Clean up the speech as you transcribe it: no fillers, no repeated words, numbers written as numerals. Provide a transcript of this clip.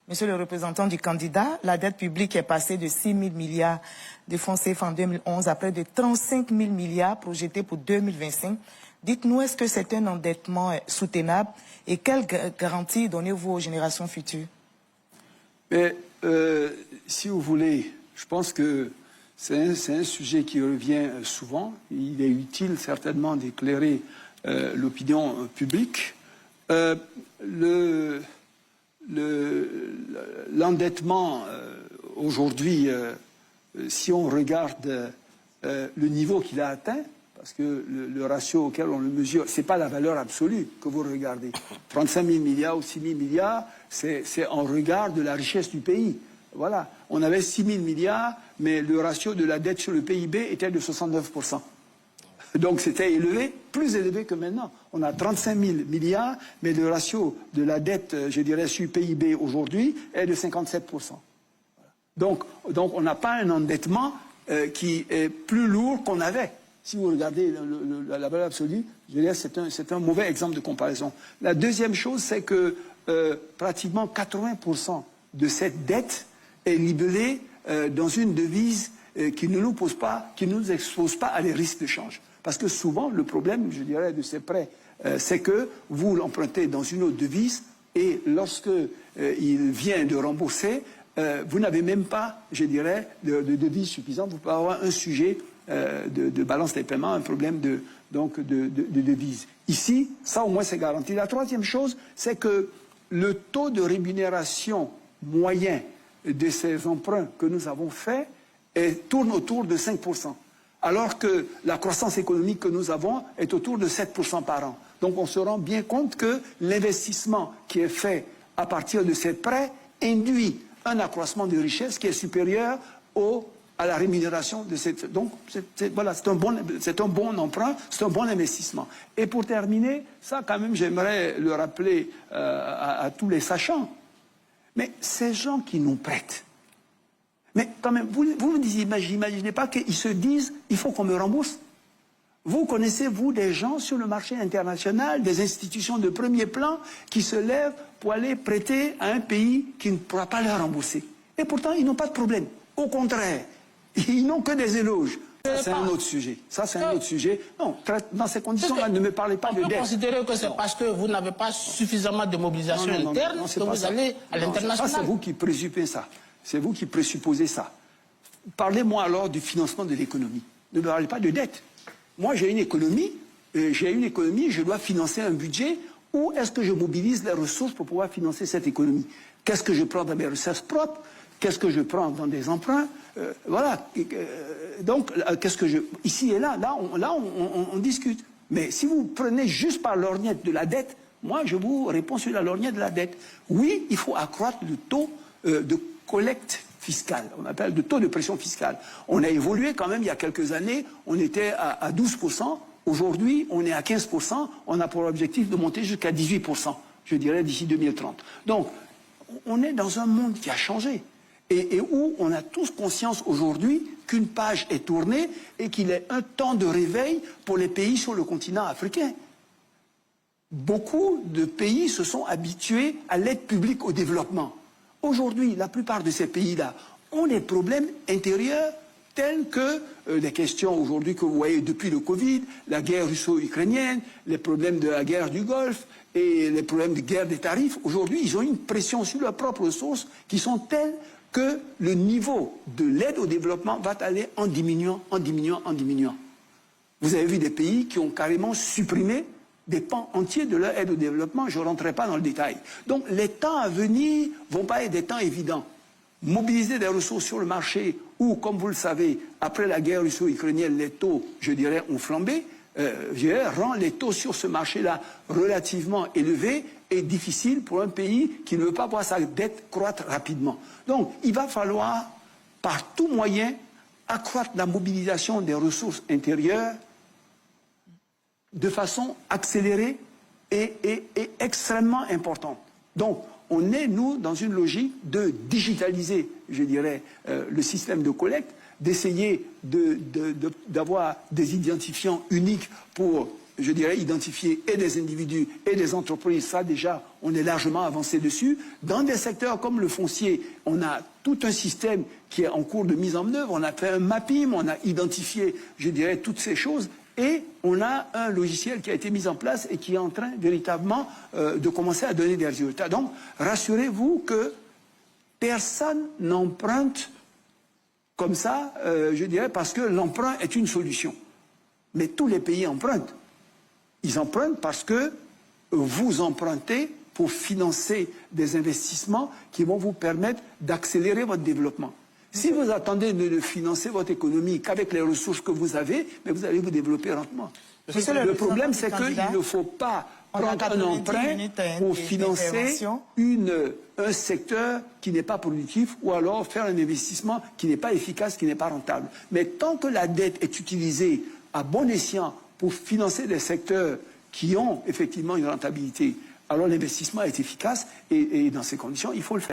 Monsieur le représentant du candidat, la dette publique est passée de 6 000 milliards de francs CFA en 2011 à près de 35 000 milliards projetés pour 2025. Dites-nous, est-ce que c'est un endettement soutenable et quelles garanties donnez-vous aux générations futures? Mais, si vous voulez, je pense que c'est un sujet qui revient souvent. Il est utile certainement d'éclairer l'opinion publique. L'endettement aujourd'hui, si on regarde le niveau qu'il a atteint, parce que le ratio auquel on le mesure, ce n'est pas la valeur absolue que vous regardez. 35 000 milliards ou 6 000 milliards, c'est en regard de la richesse du pays. Voilà, on avait 6 000 milliards, mais le ratio de la dette sur le PIB était de 69%. Donc c'était élevé, plus élevé que maintenant. On a 35 000 milliards, mais le ratio de la dette, je dirais, sur le PIB aujourd'hui est de 57%. Donc on n'a pas un endettement qui est plus lourd qu'on avait. Si vous regardez la valeur absolue, je dirais c'est un mauvais exemple de comparaison. La deuxième chose, c'est que pratiquement 80% de cette dette est libellée dans une devise qui ne nous pose pas, qui ne nous expose pas à des risques de change. Parce que souvent, le problème, je dirais, de ces prêts, c'est que vous l'empruntez dans une autre devise et lorsque il vient de rembourser, vous n'avez même pas, je dirais, de devise suffisante. Vous pouvez avoir un sujet de balance des paiements, un problème de devise. Ici, ça au moins c'est garanti. La troisième chose, c'est que le taux de rémunération moyen de ces emprunts que nous avons faits tourne autour de 5%. Alors que la croissance économique que nous avons est autour de 7% par an. Donc on se rend bien compte que l'investissement qui est fait à partir de ces prêts induit un accroissement de richesse qui est supérieur à la rémunération de cette... Donc voilà, c'est un bon emprunt, c'est un bon investissement. Et pour terminer, ça quand même j'aimerais le rappeler à tous les sachants, mais ces gens qui nous prêtent, mais quand même, vous n'imaginez pas qu'ils se disent « il faut qu'on me rembourse ». Vous connaissez, vous, des gens sur le marché international, des institutions de premier plan qui se lèvent pour aller prêter à un pays qui ne pourra pas les rembourser. Et pourtant, ils n'ont pas de problème. Au contraire, ils n'ont que des éloges. Ça, c'est un autre sujet. Ça, c'est un autre sujet. Non, dans ces conditions-là, ne me parlez pas de dette. On peut considérer que c'est parce que vous n'avez pas suffisamment de mobilisation interne que vous allez à l'international. Ça, c'est vous qui présupposez ça. C'est vous qui présupposez ça. Parlez-moi alors du financement de l'économie. Ne me parlez pas de dette. Moi, j'ai une économie, je dois financer un budget. Où est-ce que je mobilise les ressources pour pouvoir financer cette économie? Qu'est-ce que je prends dans mes ressources propres? Qu'est-ce que je prends dans des emprunts? Voilà. Donc, qu'est-ce que je... Ici et là, on discute. Mais si vous prenez juste par lorgnette de la dette, moi, je vous réponds sur la lorgnette de la dette. Oui, il faut accroître le taux de collecte fiscale. On appelle le taux de pression fiscale. On a évolué quand même il y a quelques années. On était à 12%. Aujourd'hui, on est à 15%. On a pour objectif de monter jusqu'à 18%, je dirais, d'ici 2030. Donc, on est dans un monde qui a changé. Et où on a tous conscience aujourd'hui qu'une page est tournée et qu'il est un temps de réveil pour les pays sur le continent africain. Beaucoup de pays se sont habitués à l'aide publique au développement. Aujourd'hui, la plupart de ces pays-là ont des problèmes intérieurs tels que des questions aujourd'hui que vous voyez depuis le Covid, la guerre russo-ukrainienne, les problèmes de la guerre du Golfe et les problèmes de guerre des tarifs. Aujourd'hui, ils ont une pression sur leurs propres ressources qui sont telles que le niveau de l'aide au développement va aller en diminuant, en diminuant, en diminuant. Vous avez vu des pays qui ont carrément supprimé des pans entiers de leur aide au développement, je ne rentrerai pas dans le détail. Donc les temps à venir ne vont pas être des temps évidents. Mobiliser des ressources sur le marché où, comme vous le savez, après la guerre russo-ukrainienne, les taux, je dirais, ont flambé, rend les taux sur ce marché-là relativement élevés et difficile pour un pays qui ne veut pas voir sa dette croître rapidement. Donc il va falloir, par tout moyen, accroître la mobilisation des ressources intérieures de façon accélérée et extrêmement importante. Donc, on est, nous, dans une logique de digitaliser, je dirais, le système de collecte, d'essayer d'avoir des identifiants uniques pour je dirais, identifier et des individus et des entreprises. Ça, déjà, on est largement avancé dessus. Dans des secteurs comme le foncier, on a tout un système qui est en cours de mise en œuvre. On a fait un mapping, on a identifié, je dirais, toutes ces choses. Et on a un logiciel qui a été mis en place et qui est en train véritablement de commencer à donner des résultats. Donc, rassurez-vous que personne n'emprunte comme ça, je dirais, parce que l'emprunt est une solution. Mais tous les pays empruntent. Ils empruntent parce que vous empruntez pour financer des investissements qui vont vous permettre d'accélérer votre développement. Si vous attendez de financer votre économie qu'avec les ressources que vous avez, mais vous allez vous développer lentement. Le problème, c'est qu'il ne faut pas prendre un emprunt pour financer un secteur qui n'est pas productif ou alors faire un investissement qui n'est pas efficace, qui n'est pas rentable. Mais tant que la dette est utilisée à bon escient pour financer des secteurs qui ont effectivement une rentabilité, alors l'investissement est efficace et dans ces conditions, il faut le faire.